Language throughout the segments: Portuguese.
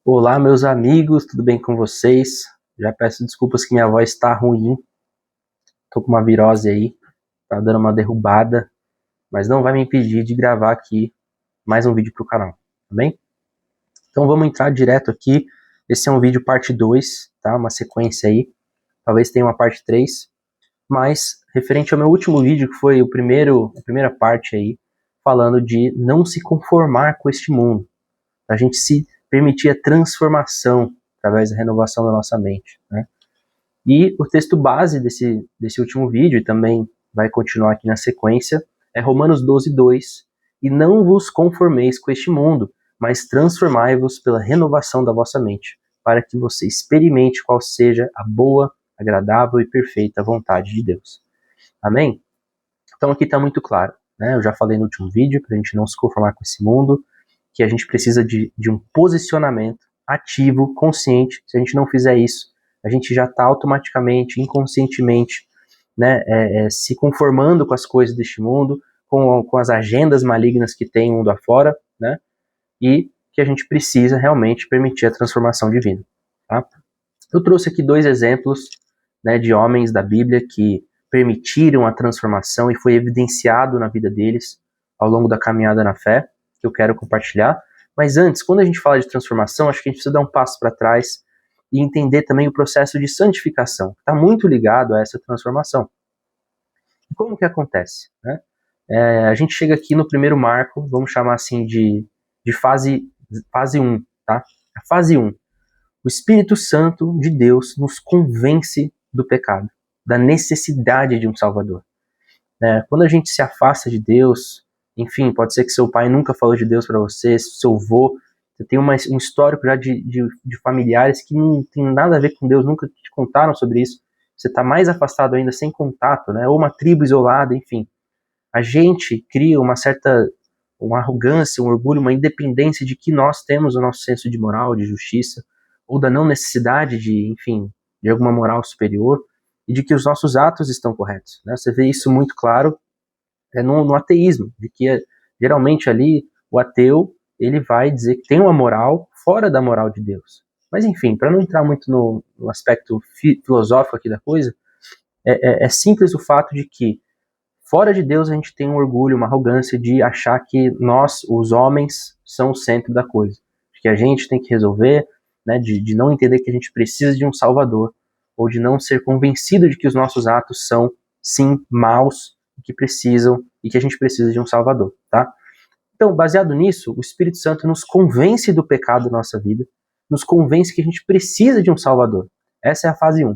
Olá, meus amigos, tudo bem com vocês? Já peço desculpas que minha voz está ruim, tô com uma virose aí, tá dando uma derrubada, mas não vai me impedir de gravar aqui mais um vídeo pro canal, tá bem? Então vamos entrar direto aqui, esse é um vídeo parte 2, tá? Uma sequência aí, talvez tenha uma parte 3, mas referente ao meu último vídeo, que foi a primeira parte aí, falando de não se conformar com este mundo, a gente se permitir a transformação através da renovação da nossa mente, né? E o texto base desse último vídeo, e também vai continuar aqui na sequência, é Romanos 12:2, e não vos conformeis com este mundo, mas transformai-vos pela renovação da vossa mente, para que você experimente qual seja a boa, agradável e perfeita vontade de Deus. Amém? Então aqui está muito claro, né? Eu já falei no último vídeo, para a gente não se conformar com esse mundo, que a gente precisa de um posicionamento ativo, consciente. Se a gente não fizer isso, a gente já está automaticamente, inconscientemente, né, se conformando com as coisas deste mundo, com as agendas malignas que tem o mundo afora, né, e que a gente precisa realmente permitir a transformação divina. Tá? Eu trouxe aqui 2 exemplos, né, de homens da Bíblia que permitiram a transformação e foi evidenciado na vida deles ao longo da caminhada na fé, que eu quero compartilhar. Mas antes, quando a gente fala de transformação, acho que a gente precisa dar um passo para trás e entender também o processo de santificação, que está muito ligado a essa transformação. E como que acontece? Né? A gente chega aqui no primeiro marco, vamos chamar assim de fase 1, tá? A fase 1. O Espírito Santo de Deus nos convence do pecado, da necessidade de um Salvador. Quando a gente se afasta de Deus, enfim, pode ser que seu pai nunca falou de Deus para você, seu avô, você tem um histórico já de familiares que não tem nada a ver com Deus, nunca te contaram sobre isso, você está mais afastado ainda, sem contato, né? Ou uma tribo isolada, enfim. A gente cria uma arrogância, um orgulho, uma independência de que nós temos o nosso senso de moral, de justiça, ou da não necessidade de alguma moral superior, e de que os nossos atos estão corretos. Né? Você vê isso muito claro no ateísmo, de que geralmente ali o ateu ele vai dizer que tem uma moral fora da moral de Deus. Mas enfim, para não entrar muito no aspecto filosófico aqui da coisa, é simples o fato de que fora de Deus a gente tem um orgulho, uma arrogância de achar que nós, os homens, são o centro da coisa. Que a gente tem que resolver, né, de não entender que a gente precisa de um salvador, ou de não ser convencido de que os nossos atos são, sim, maus, e que a gente precisa de um salvador, tá? Então, baseado nisso, o Espírito Santo nos convence do pecado da nossa vida, nos convence que a gente precisa de um salvador. Essa é a fase 1.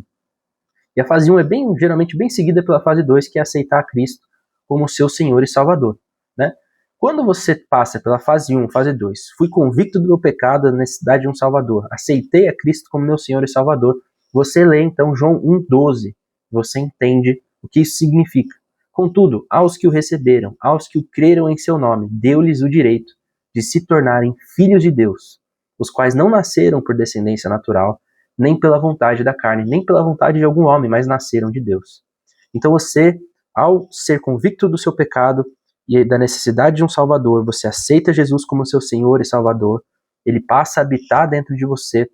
E a fase 1 é geralmente bem seguida pela fase 2, que é aceitar a Cristo como seu Senhor e Salvador, né? Quando você passa pela fase 1, fase 2, fui convicto do meu pecado, da necessidade de um Salvador, aceitei a Cristo como meu Senhor e Salvador, você lê então João 1,12, você entende o que isso significa. Contudo, aos que o receberam, aos que o creram em seu nome, deu-lhes o direito de se tornarem filhos de Deus, os quais não nasceram por descendência natural, nem pela vontade da carne, nem pela vontade de algum homem, mas nasceram de Deus. Então você, ao ser convicto do seu pecado e da necessidade de um Salvador, você aceita Jesus como seu Senhor e Salvador, ele passa a habitar dentro de você,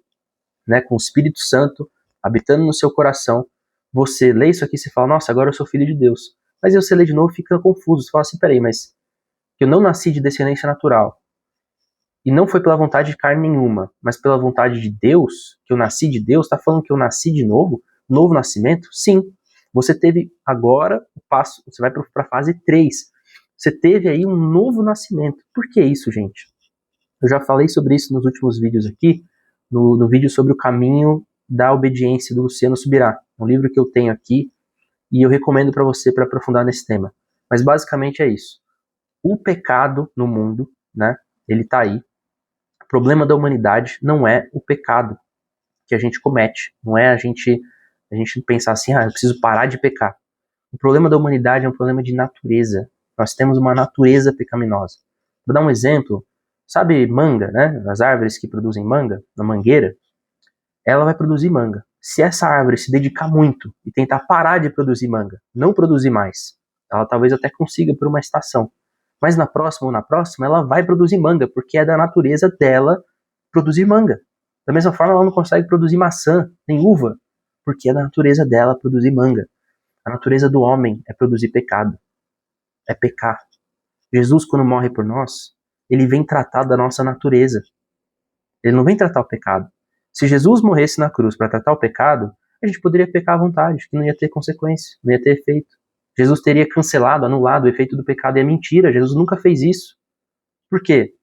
né, com o Espírito Santo habitando no seu coração. Você lê isso aqui e fala, nossa, agora eu sou filho de Deus. Mas aí você lê de novo e fica confuso, você fala assim, peraí, mas eu não nasci de descendência natural, e não foi pela vontade de carne nenhuma, mas pela vontade de Deus, que eu nasci de Deus, está falando que eu nasci de novo? Novo nascimento? Sim. Você teve agora o passo, você vai para a fase 3. Você teve aí um novo nascimento. Por que isso, gente? Eu já falei sobre isso nos últimos vídeos aqui, no vídeo sobre o caminho da obediência do Luciano Subirá, um livro que eu tenho aqui, e eu recomendo para você para aprofundar nesse tema. Mas basicamente é isso. O pecado no mundo, né, ele está aí. O problema da humanidade não é o pecado que a gente comete, não é a gente pensar assim, eu preciso parar de pecar. O problema da humanidade é um problema de natureza. Nós temos uma natureza pecaminosa. Vou dar um exemplo. Sabe manga, né? As árvores que produzem manga, na mangueira, ela vai produzir manga. Se essa árvore se dedicar muito e tentar parar de produzir manga, não produzir mais, ela talvez até consiga por uma estação. Mas na próxima ela vai produzir manga, porque é da natureza dela produzir manga. Da mesma forma, ela não consegue produzir maçã, nem uva, porque é da natureza dela produzir manga. A natureza do homem é produzir pecado, é pecar. Jesus, quando morre por nós, ele vem tratar da nossa natureza. Ele não vem tratar o pecado. Se Jesus morresse na cruz para tratar o pecado, a gente poderia pecar à vontade, que não ia ter consequência, não ia ter efeito. Jesus teria cancelado, anulado o efeito do pecado. E é mentira, Jesus nunca fez isso. Por quê?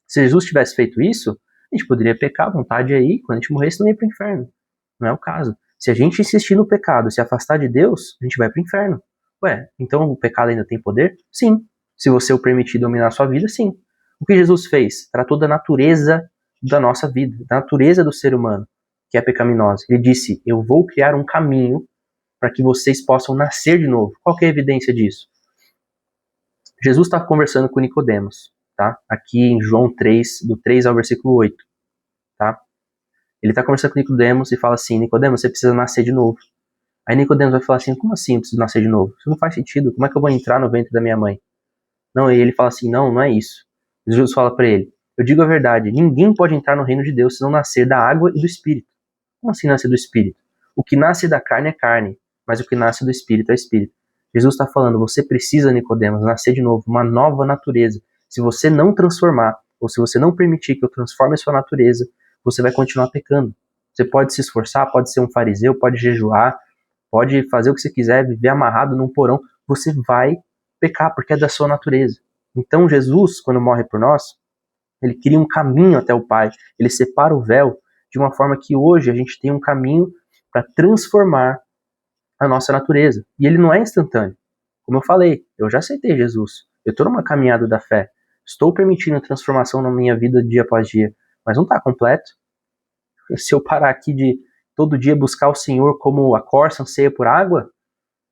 Se Jesus tivesse feito isso, a gente poderia pecar à vontade aí, quando a gente morresse não ia para o inferno. Não é o caso. Se a gente insistir no pecado, se afastar de Deus, a gente vai para o inferno. Ué, então o pecado ainda tem poder? Sim. Se você o permitir dominar a sua vida, sim. O que Jesus fez? Tratou da natureza da nossa vida, da natureza do ser humano, que é pecaminosa. Ele disse, eu vou criar um caminho para que vocês possam nascer de novo. Qual que é a evidência disso? Jesus está conversando com Nicodemos, tá? Aqui em João 3, do 3 ao versículo 8, tá? Ele está conversando com Nicodemos e fala assim, Nicodemos, você precisa nascer de novo. Aí Nicodemos vai falar assim, como assim eu preciso nascer de novo? Isso não faz sentido, como é que eu vou entrar no ventre da minha mãe? Não, e ele fala assim, não é isso. Jesus fala para ele, eu digo a verdade, ninguém pode entrar no reino de Deus se não nascer da água e do Espírito. Como assim nascer do Espírito? O que nasce da carne é carne, mas o que nasce do Espírito é Espírito. Jesus está falando, você precisa, Nicodemos, nascer de novo, uma nova natureza. Se você não transformar, ou se você não permitir que eu transforme a sua natureza, você vai continuar pecando. Você pode se esforçar, pode ser um fariseu, pode jejuar, pode fazer o que você quiser, viver amarrado num porão, você vai pecar, porque é da sua natureza. Então Jesus, quando morre por nós, ele cria um caminho até o Pai, ele separa o véu de uma forma que hoje a gente tem um caminho para transformar a nossa natureza. E ele não é instantâneo. Como eu falei, eu já aceitei Jesus. Eu estou numa caminhada da fé. Estou permitindo a transformação na minha vida dia após dia. Mas não está completo. Se eu parar aqui de todo dia buscar o Senhor como a corça anseia por água,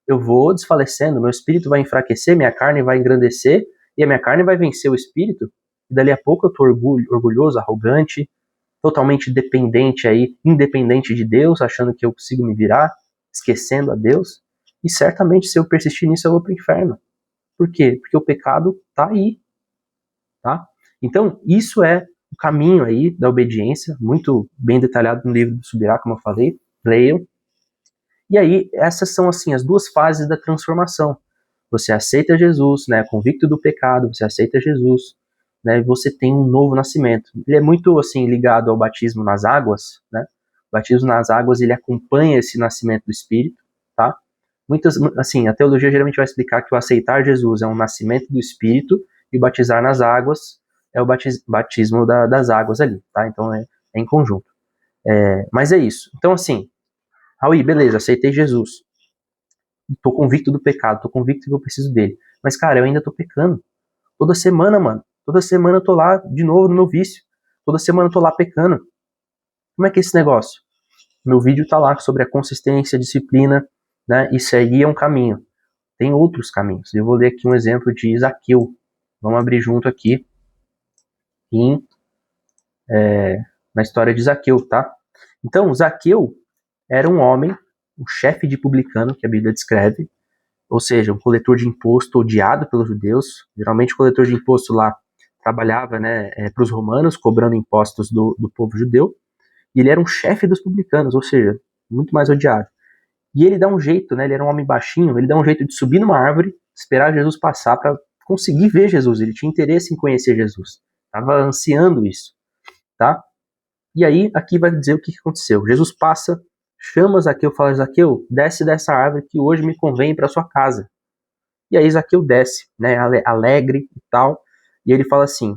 eu vou desfalecendo. Meu espírito vai enfraquecer, minha carne vai engrandecer e a minha carne vai vencer o espírito. E dali a pouco eu estou orgulhoso, arrogante, totalmente dependente aí, independente de Deus, achando que eu consigo me virar, esquecendo a Deus, e certamente se eu persistir nisso eu vou para o inferno. Por quê? Porque o pecado está aí, tá? Então, isso é o caminho aí da obediência, muito bem detalhado no livro do Subirá, como eu falei, leiam. E aí, essas são assim as duas fases da transformação. Você aceita Jesus, né, convicto do pecado, você aceita Jesus, né, e você tem um novo nascimento. Ele é muito assim ligado ao batismo nas águas, né? O batismo nas águas, ele acompanha esse nascimento do Espírito, tá? Muitas, assim, a teologia geralmente vai explicar que o aceitar Jesus é um nascimento do Espírito e o batizar nas águas é o batismo das águas ali, tá? Então é em conjunto. Mas é isso. Então assim, Raul, beleza, aceitei Jesus. Tô convicto do pecado, tô convicto que eu preciso dele. Mas, cara, eu ainda tô pecando. Toda semana, mano. Toda semana eu tô lá de novo no meu vício. Toda semana eu tô lá pecando. Como é que é esse negócio? Meu vídeo tá lá sobre a consistência, a disciplina, né? Isso aí é um caminho. Tem outros caminhos. Eu vou ler aqui um exemplo de Zaqueu. Vamos abrir junto aqui na história de Zaqueu, tá? Então, Zaqueu era um homem, um chefe de publicano, que a Bíblia descreve, ou seja, um coletor de imposto odiado pelos judeus. Geralmente o coletor de imposto lá trabalhava, né, para os romanos, cobrando impostos do povo judeu, e ele era um chefe dos publicanos, ou seja, muito mais odiado. E ele dá um jeito, né, ele era um homem baixinho, ele dá um jeito de subir numa árvore, esperar Jesus passar para conseguir ver Jesus, ele tinha interesse em conhecer Jesus, estava ansiando isso, tá? E aí, aqui vai dizer o que aconteceu. Jesus passa, chama Zaqueu, fala, Zaqueu, desce dessa árvore que hoje me convém para sua casa. E aí Zaqueu desce, né, alegre e tal, e ele fala assim,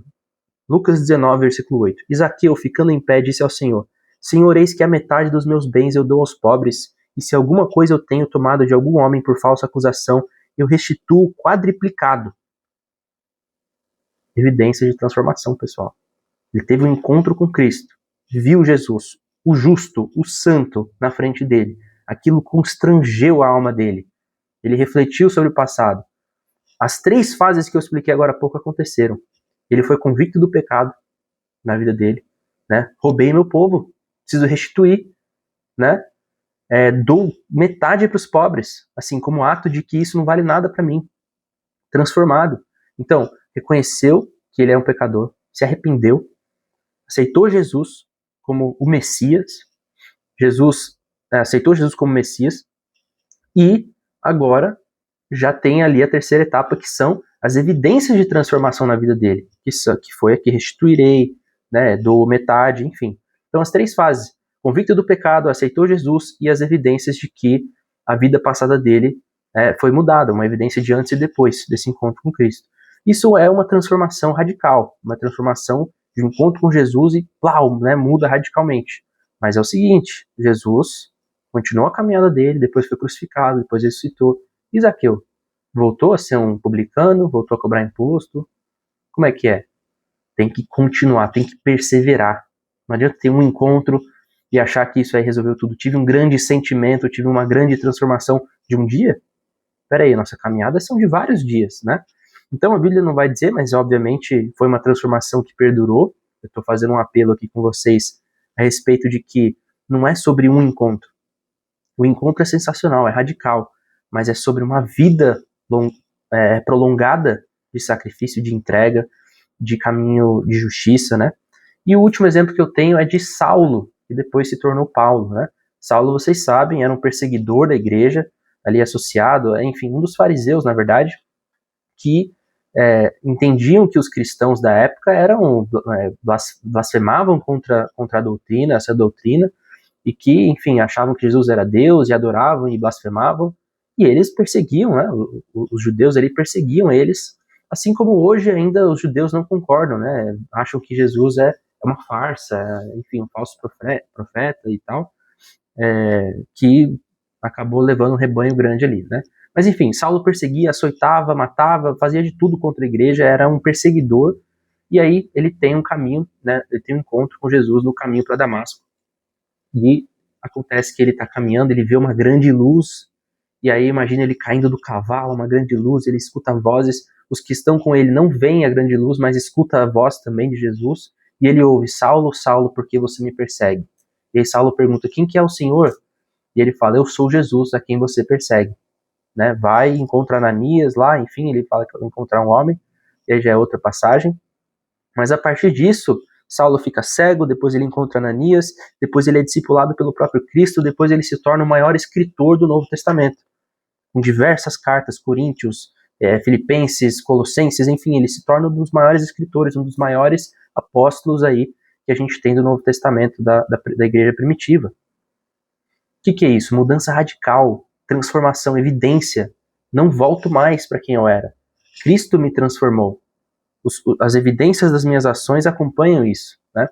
Lucas 19, versículo 8, e Zaqueu, ficando em pé, disse ao Senhor, Senhor, eis que a metade dos meus bens eu dou aos pobres, e se alguma coisa eu tenho tomado de algum homem por falsa acusação, eu restituo quadriplicado. Evidência de transformação, pessoal. Ele teve um encontro com Cristo, viu Jesus, o justo, o santo, na frente dele. Aquilo constrangeu a alma dele. Ele refletiu sobre o passado. As 3 fases que eu expliquei agora há pouco aconteceram. Ele foi convicto do pecado na vida dele, né? Roubei meu povo, preciso restituir, né? Dou metade para os pobres, assim, como ato de que isso não vale nada para mim. Transformado. Então, reconheceu que ele é um pecador, se arrependeu, aceitou Jesus como o Messias, aceitou Jesus como Messias, e agora já tem ali a terceira etapa, que são as evidências de transformação na vida dele, que foi aqui: restituirei, né, dou metade, enfim. Então, as 3 fases: convicto do pecado, aceitou Jesus, e as evidências de que a vida passada dele foi mudada, uma evidência de antes e depois desse encontro com Cristo. Isso é uma transformação radical, uma transformação de um encontro com Jesus e, plau, né, muda radicalmente. Mas é o seguinte: Jesus continuou a caminhada dele, depois foi crucificado, depois ressuscitou. E Zaqueu? Voltou a ser um publicano? Voltou a cobrar imposto? Como é que é? Tem que continuar, tem que perseverar. Não adianta ter um encontro e achar que isso aí resolveu tudo. Tive um grande sentimento, tive uma grande transformação de um dia? Peraí, nossa caminhada são de vários dias, né? Então a Bíblia não vai dizer, mas obviamente foi uma transformação que perdurou. Eu estou fazendo um apelo aqui com vocês a respeito de que não é sobre um encontro. O encontro é sensacional, é radical, mas é sobre uma vida prolongada de sacrifício, de entrega, de caminho de justiça, né? E o último exemplo que eu tenho é de Saulo, que depois se tornou Paulo, né? Saulo, vocês sabem, era um perseguidor da igreja, ali associado, enfim, um dos fariseus, na verdade, que entendiam que os cristãos da época blasfemavam contra a doutrina, essa doutrina, e que, enfim, achavam que Jesus era Deus e adoravam e blasfemavam, e eles perseguiam, né? Os judeus ali perseguiam eles, assim como hoje ainda os judeus não concordam, né? Acham que Jesus é uma farsa, enfim, um falso profeta e tal, que acabou levando um rebanho grande ali, né? Mas enfim, Saulo perseguia, açoitava, matava, fazia de tudo contra a igreja, era um perseguidor, e aí ele tem um caminho, né? Ele tem um encontro com Jesus no caminho para Damasco. E acontece que ele está caminhando, ele vê uma grande luz, e aí imagina ele caindo do cavalo, uma grande luz, ele escuta vozes, os que estão com ele não veem a grande luz, mas escuta a voz também de Jesus, e ele ouve: Saulo, Saulo, por que você me persegue? E aí Saulo pergunta: quem que é o Senhor? E ele fala: eu sou Jesus, a quem você persegue. Né? Vai, encontra Ananias lá, enfim, ele fala que vai encontrar um homem, e aí já é outra passagem. Mas a partir disso, Saulo fica cego, depois ele encontra Ananias, depois ele é discipulado pelo próprio Cristo, depois ele se torna o maior escritor do Novo Testamento, com diversas cartas: Coríntios, Filipenses, Colossenses, enfim, ele se torna um dos maiores escritores, um dos maiores apóstolos aí que a gente tem do Novo Testamento, da igreja primitiva. O que é isso? Mudança radical, transformação, evidência. Não volto mais para quem eu era. Cristo me transformou. As evidências das minhas ações acompanham isso, né?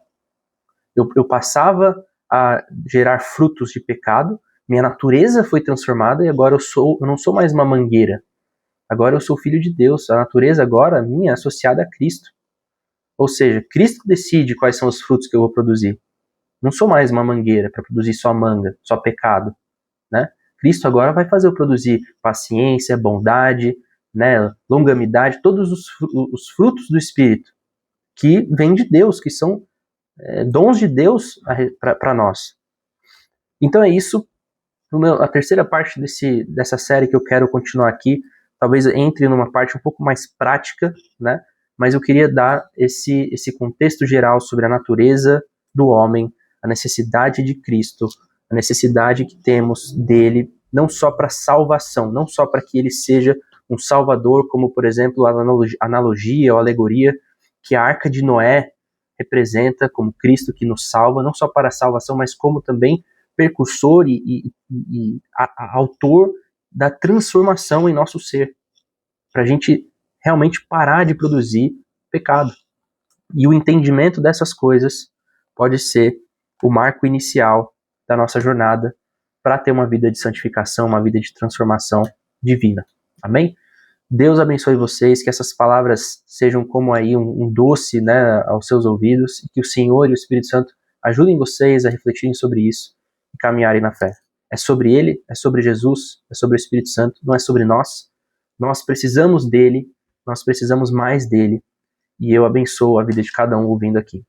Eu passava a gerar frutos de pecado, minha natureza foi transformada e agora eu não sou mais uma mangueira. Agora eu sou filho de Deus. A natureza agora minha é associada a Cristo. Ou seja, Cristo decide quais são os frutos que eu vou produzir. Não sou mais uma mangueira para produzir só manga, só pecado, né? Cristo agora vai fazer eu produzir paciência, bondade, né, longanimidade, todos os frutos do Espírito que vêm de Deus, que são dons de Deus para nós. Então é isso. A terceira parte dessa série que eu quero continuar aqui, talvez entre numa parte um pouco mais prática, né? Mas eu queria dar esse contexto geral sobre a natureza do homem, a necessidade de Cristo, a necessidade que temos dele, não só para salvação, não só para que ele seja um salvador, como, por exemplo, a analogia ou alegoria que a Arca de Noé representa, como Cristo que nos salva, não só para a salvação, mas como também precursor e autor da transformação em nosso ser, para a gente realmente parar de produzir pecado. E o entendimento dessas coisas pode ser o marco inicial da nossa jornada para ter uma vida de santificação, uma vida de transformação divina. Amém? Deus abençoe vocês, que essas palavras sejam como aí um doce, né, aos seus ouvidos, e que o Senhor e o Espírito Santo ajudem vocês a refletirem sobre isso e caminharem na fé. É sobre Ele, é sobre Jesus, é sobre o Espírito Santo, não é sobre nós. Nós precisamos dele, nós precisamos mais dele, e eu abençoo a vida de cada um ouvindo aqui.